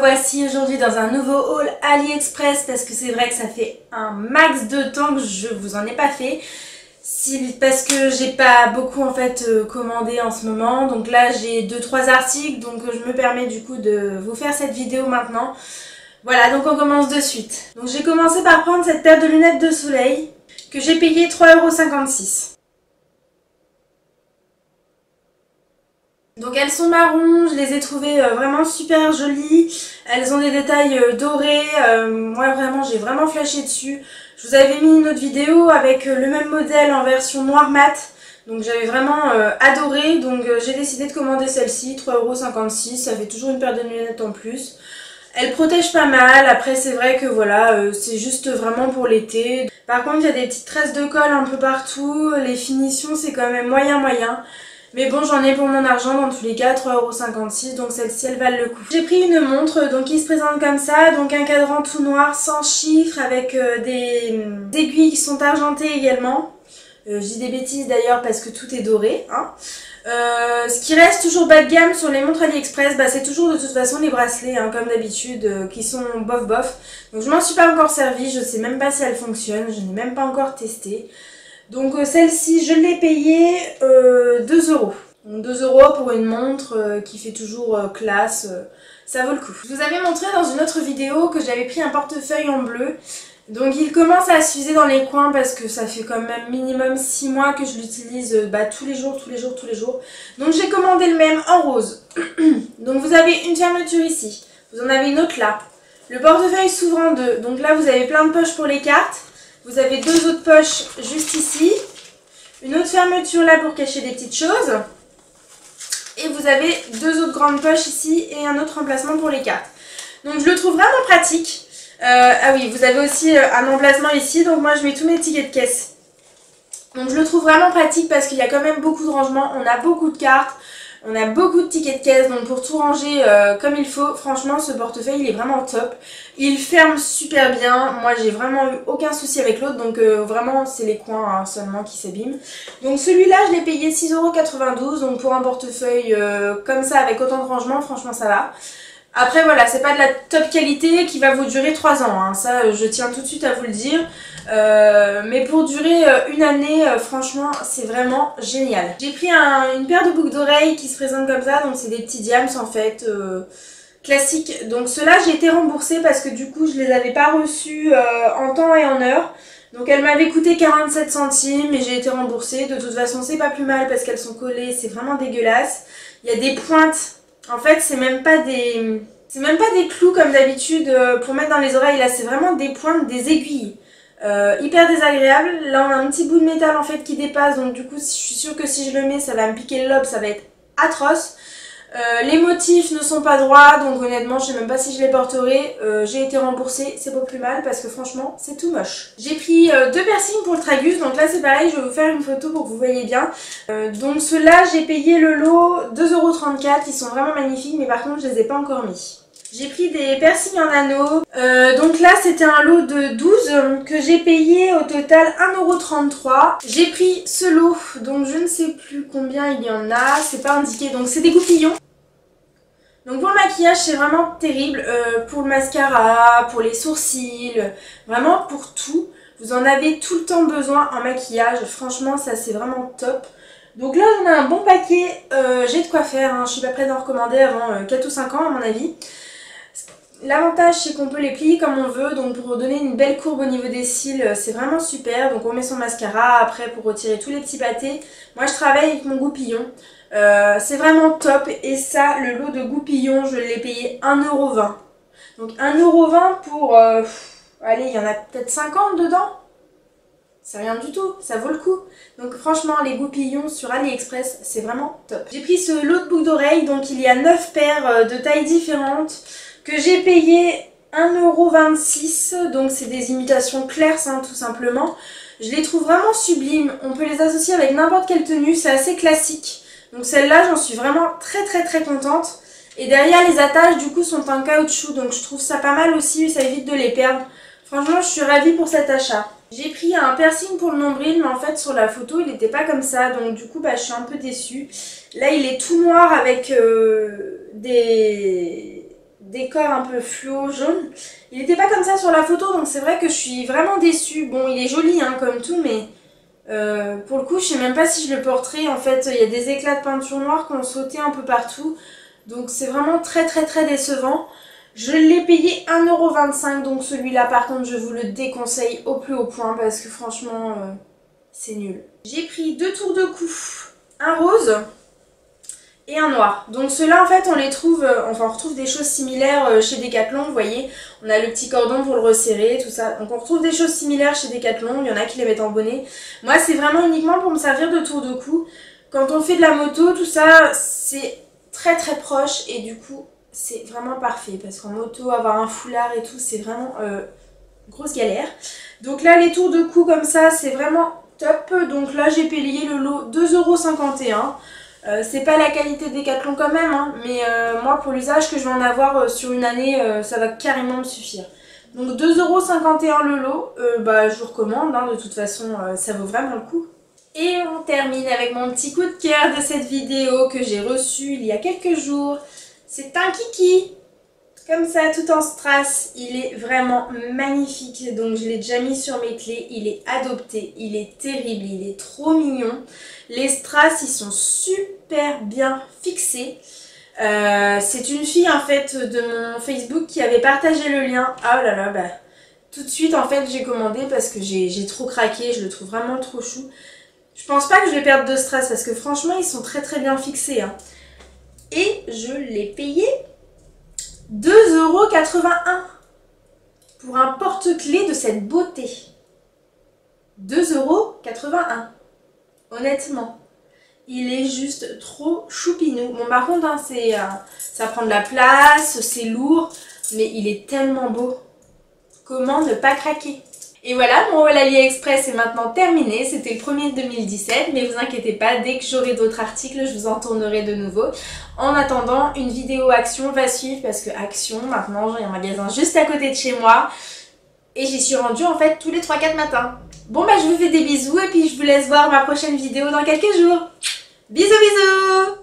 revoici aujourd'hui dans un nouveau haul AliExpress parce que c'est vrai que ça fait un max de temps que je vous en ai pas fait. Parce que j'ai pas beaucoup en fait commandé en ce moment. Donc là j'ai 2-3 articles, donc je me permets du coup de vous faire cette vidéo maintenant. Voilà, donc on commence de suite. Donc j'ai commencé par prendre cette paire de lunettes de soleil que j'ai payé 3,56 €. Donc elles sont marron, je les ai trouvées vraiment super jolies, elles ont des détails dorés, moi vraiment j'ai vraiment flashé dessus. Je vous avais mis une autre vidéo avec le même modèle en version noir mat, donc j'avais vraiment adoré, donc j'ai décidé de commander celle-ci, 3,56 €, ça fait toujours une paire de lunettes en plus. Elle protège pas mal, après c'est vrai que voilà, c'est juste vraiment pour l'été. Par contre il y a des petites traces de colle un peu partout, les finitions c'est quand même moyen. Mais bon, j'en ai pour mon argent dans tous les cas, 3,56 €, donc celle-ci elle valent le coup. J'ai pris une montre donc qui se présente comme ça, donc un cadran tout noir sans chiffres avec des aiguilles qui sont argentées également. Je dis des bêtises d'ailleurs parce que tout est doré, hein. Ce qui reste toujours bas de gamme sur les montres AliExpress, bah, c'est toujours de toute façon les bracelets, hein, comme d'habitude, qui sont bof. Donc je m'en suis pas encore servie, je sais même pas si elle fonctionne, je n'ai même pas encore testé. Donc celle-ci, je l'ai payée 2 €. Donc 2 € pour une montre qui fait toujours classe, ça vaut le coup. Je vous avais montré dans une autre vidéo que j'avais pris un portefeuille en bleu. Donc il commence à s'user dans les coins parce que ça fait quand même minimum 6 mois que je l'utilise tous les jours. Donc j'ai commandé le même en rose. Donc vous avez une fermeture ici, vous en avez une autre là. Le portefeuille s'ouvre en deux, donc là vous avez plein de poches pour les cartes. Vous avez deux autres poches juste ici, une autre fermeture là pour cacher des petites choses, et vous avez deux autres grandes poches ici et un autre emplacement pour les cartes. Donc je le trouve vraiment pratique. Ah oui, vous avez aussi un emplacement ici, donc moi je mets tous mes tickets de caisse. Donc je le trouve vraiment pratique parce qu'il y a quand même beaucoup de rangement, on a beaucoup de cartes. On a beaucoup de tickets de caisse, donc pour tout ranger comme il faut, franchement ce portefeuille il est vraiment top. Il ferme super bien, moi j'ai vraiment eu aucun souci avec l'autre, donc vraiment c'est les coins hein, seulement qui s'abîment. Donc celui-là je l'ai payé 6,92 €, donc pour un portefeuille comme ça avec autant de rangement, franchement ça va. Après voilà, c'est pas de la top qualité qui va vous durer 3 ans, hein. Ça je tiens tout de suite à vous le dire. Mais pour durer une année, franchement c'est vraiment génial. J'ai pris une paire de boucles d'oreilles qui se présentent comme ça, donc c'est des petits diams en fait, classiques. Donc ceux-là j'ai été remboursée parce que du coup je les avais pas reçus en temps et en heure. Donc elles m'avaient coûté 47 centimes et j'ai été remboursée. De toute façon c'est pas plus mal parce qu'elles sont collées, c'est vraiment dégueulasse. Il y a des pointes, en fait c'est même pas des clous comme d'habitude pour mettre dans les oreilles, là c'est vraiment des pointes, des aiguilles. Hyper désagréable. Là on a un petit bout de métal en fait qui dépasse, donc du coup je suis sûre que si je le mets ça va me piquer le lobe, ça va être atroce. Les motifs ne sont pas droits, donc honnêtement je sais même pas si je les porterai. J'ai été remboursée, c'est pas plus mal parce que franchement c'est tout moche. J'ai pris deux piercings pour le tragus, donc là c'est pareil, je vais vous faire une photo pour que vous voyez bien. Donc ceux-là j'ai payé le lot 2,34 €, ils sont vraiment magnifiques, mais par contre je les ai pas encore mis. J'ai pris des piercings en anneau, donc là c'était un lot de 12 que j'ai payé au total 1,33 €. J'ai pris ce lot, donc je ne sais plus combien il y en a, c'est pas indiqué, donc c'est des goupillons. Donc pour le maquillage c'est vraiment terrible, pour le mascara, pour les sourcils, vraiment pour tout. Vous en avez tout le temps besoin en maquillage, franchement ça c'est vraiment top. Donc là on a un bon paquet, j'ai de quoi faire, hein. Je suis pas prête d'en recommander avant 4 ou 5 ans à mon avis. L'avantage c'est qu'on peut les plier comme on veut, donc pour donner une belle courbe au niveau des cils c'est vraiment super. Donc on met son mascara, après pour retirer tous les petits pâtés, moi je travaille avec mon goupillon, c'est vraiment top. Et ça, le lot de goupillons je l'ai payé 1,20 €. Donc 1,20 € pour, allez il y en a peut-être 50 dedans, c'est rien du tout, ça vaut le coup. Donc franchement les goupillons sur AliExpress c'est vraiment top. J'ai pris ce lot de boucles d'oreilles, donc il y a 9 paires de tailles différentes que j'ai payé 1,26 €, donc c'est des imitations claires hein, tout simplement. Je les trouve vraiment sublimes, on peut les associer avec n'importe quelle tenue, c'est assez classique. Donc celle-là j'en suis vraiment très contente. Et derrière les attaches du coup sont en caoutchouc, donc je trouve ça pas mal aussi, ça évite de les perdre. Franchement je suis ravie pour cet achat. J'ai pris un piercing pour le nombril, mais en fait sur la photo il n'était pas comme ça, donc du coup bah, je suis un peu déçue. Là il est tout noir avec décor un peu fluo jaune. Il n'était pas comme ça sur la photo, donc c'est vrai que je suis vraiment déçue. Bon, il est joli hein, comme tout, mais pour le coup, je sais même pas si je le porterai. En fait, il y a des éclats de peinture noire qui ont sauté un peu partout. Donc c'est vraiment très décevant. Je l'ai payé 1,25 €, donc celui-là par contre je vous le déconseille au plus haut point parce que franchement c'est nul. J'ai pris 2 tours de cou, un rose et un noir. Donc ceux-là en fait on les trouve, enfin on retrouve des choses similaires chez Decathlon, vous voyez. On a le petit cordon pour le resserrer, tout ça. Donc on retrouve des choses similaires chez Decathlon, il y en a qui les mettent en bonnet. Moi c'est vraiment uniquement pour me servir de tour de cou. Quand on fait de la moto, tout ça, c'est très proche et du coup c'est vraiment parfait parce qu'en moto avoir un foulard et tout c'est vraiment grosse galère. Donc là les tours de cou comme ça c'est vraiment top. Donc là j'ai payé le lot 2,51 €. C'est pas la qualité Decathlon quand même hein, mais moi pour l'usage que je vais en avoir sur une année ça va carrément me suffire. Donc 2,51 € le lot, bah je vous recommande hein, de toute façon ça vaut vraiment le coup. Et on termine avec mon petit coup de cœur de cette vidéo que j'ai reçu il y a quelques jours. C'est un kiki, comme ça tout en strass, il est vraiment magnifique. Donc je l'ai déjà mis sur mes clés, il est adopté, il est terrible, il est trop mignon. Les strass ils sont super bien fixés. C'est une fille en fait de mon Facebook qui avait partagé le lien. Ah là là, bah tout de suite en fait j'ai commandé parce que j'ai trop craqué, je le trouve vraiment trop chou. Je pense pas que je vais perdre de strass parce que franchement ils sont très bien fixés hein. Et je l'ai payé 2,81 € pour un porte-clés de cette beauté. 2,81 €. Honnêtement. Il est juste trop choupinou. Bon par contre hein, ça prend de la place, c'est lourd, mais il est tellement beau. Comment ne pas craquer? Et voilà, mon haul AliExpress est maintenant terminé. C'était le 1er 2017, mais vous inquiétez pas, dès que j'aurai d'autres articles, je vous en tournerai de nouveau. En attendant, une vidéo Action va suivre parce que Action, maintenant, j'ai un magasin juste à côté de chez moi. Et j'y suis rendue en fait tous les 3-4 matins. Bon bah je vous fais des bisous et puis je vous laisse voir ma prochaine vidéo dans quelques jours. Bisous bisous!